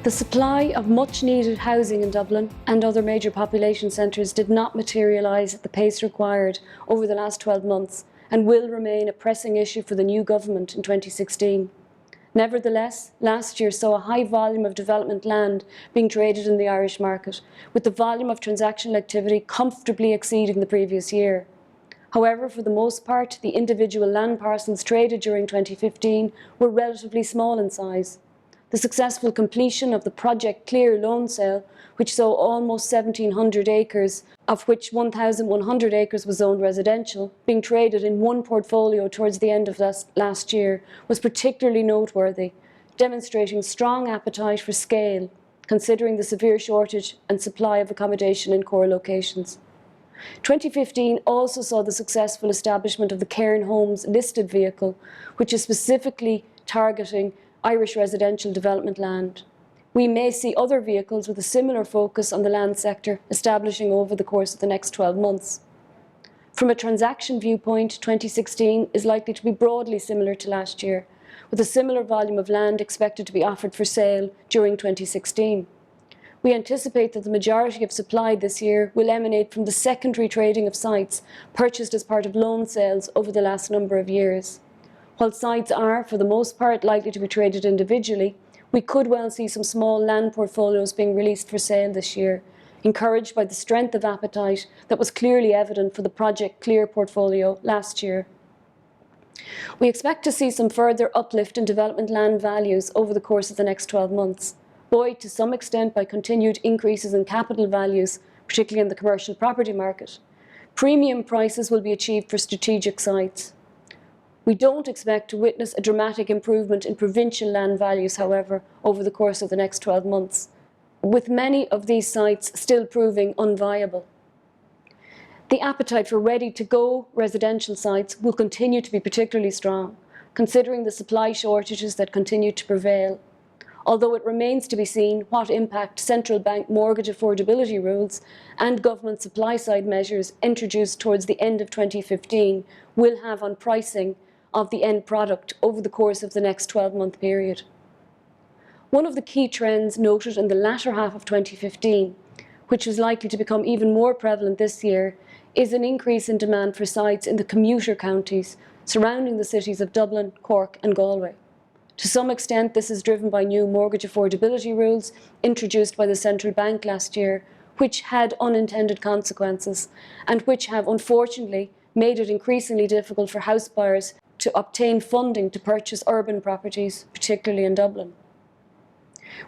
The supply of much-needed housing in Dublin and other major population centres did not materialise at the pace required over the last 12 months and will remain a pressing issue for the new government in 2016. Nevertheless, last year saw a high volume of development land being traded in the Irish market, with the volume of transactional activity comfortably exceeding the previous year. However, for the most part, the individual land parcels traded during 2015 were relatively small in size. The successful completion of the Project Clear loan sale, which saw almost 1,700 acres, of which 1,100 acres was zoned residential, being traded in one portfolio towards the end of last year, was particularly noteworthy, demonstrating strong appetite for scale, considering the severe shortage and supply of accommodation in core locations. 2015 also saw the successful establishment of the Cairn Homes listed vehicle, which is specifically targeting Irish residential development land. We may see other vehicles with a similar focus on the land sector establishing over the course of the next 12 months. From a transaction viewpoint, 2016 is likely to be broadly similar to last year, with a similar volume of land expected to be offered for sale during 2016. We anticipate that the majority of supply this year will emanate from the secondary trading of sites purchased as part of loan sales over the last number of years. While sites are, for the most part, likely to be traded individually, we could well see some small land portfolios being released for sale this year, encouraged by the strength of appetite that was clearly evident for the Project Clear portfolio last year. We expect to see some further uplift in development land values over the course of the next 12 months, buoyed to some extent by continued increases in capital values, particularly in the commercial property market. Premium prices will be achieved for strategic sites. We don't expect to witness a dramatic improvement in provincial land values, however, over the course of the next 12 months, with many of these sites still proving unviable. The appetite for ready-to-go residential sites will continue to be particularly strong, considering the supply shortages that continue to prevail, although it remains to be seen what impact central bank mortgage affordability rules and government supply-side measures introduced towards the end of 2015 will have on pricing of the end product over the course of the next 12-month period. One of the key trends noted in the latter half of 2015, which is likely to become even more prevalent this year, is an increase in demand for sites in the commuter counties surrounding the cities of Dublin, Cork and Galway. To some extent, this is driven by new mortgage affordability rules introduced by the central bank last year, which had unintended consequences and which have unfortunately made it increasingly difficult for house buyers to obtain funding to purchase urban properties, particularly in Dublin.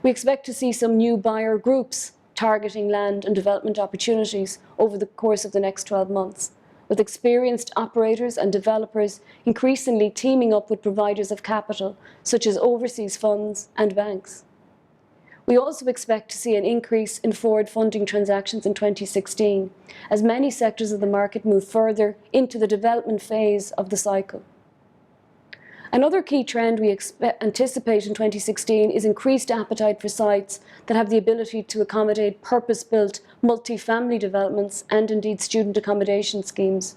We expect to see some new buyer groups targeting land and development opportunities over the course of the next 12 months, with experienced operators and developers increasingly teaming up with providers of capital, such as overseas funds and banks. We also expect to see an increase in forward funding transactions in 2016, as many sectors of the market move further into the development phase of the cycle. Another key trend we anticipate in 2016 is increased appetite for sites that have the ability to accommodate purpose-built multi-family developments and indeed student accommodation schemes.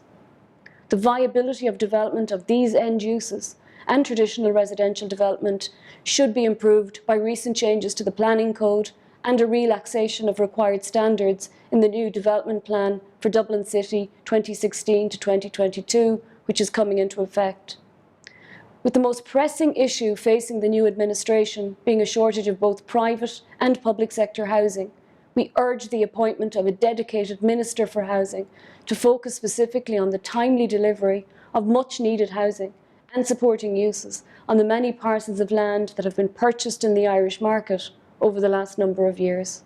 The viability of development of these end uses and traditional residential development should be improved by recent changes to the planning code and a relaxation of required standards in the new development plan for Dublin City 2016 to 2022, which is coming into effect. With the most pressing issue facing the new administration being a shortage of both private and public sector housing, we urge the appointment of a dedicated Minister for Housing to focus specifically on the timely delivery of much needed housing and supporting uses on the many parcels of land that have been purchased in the Irish market over the last number of years.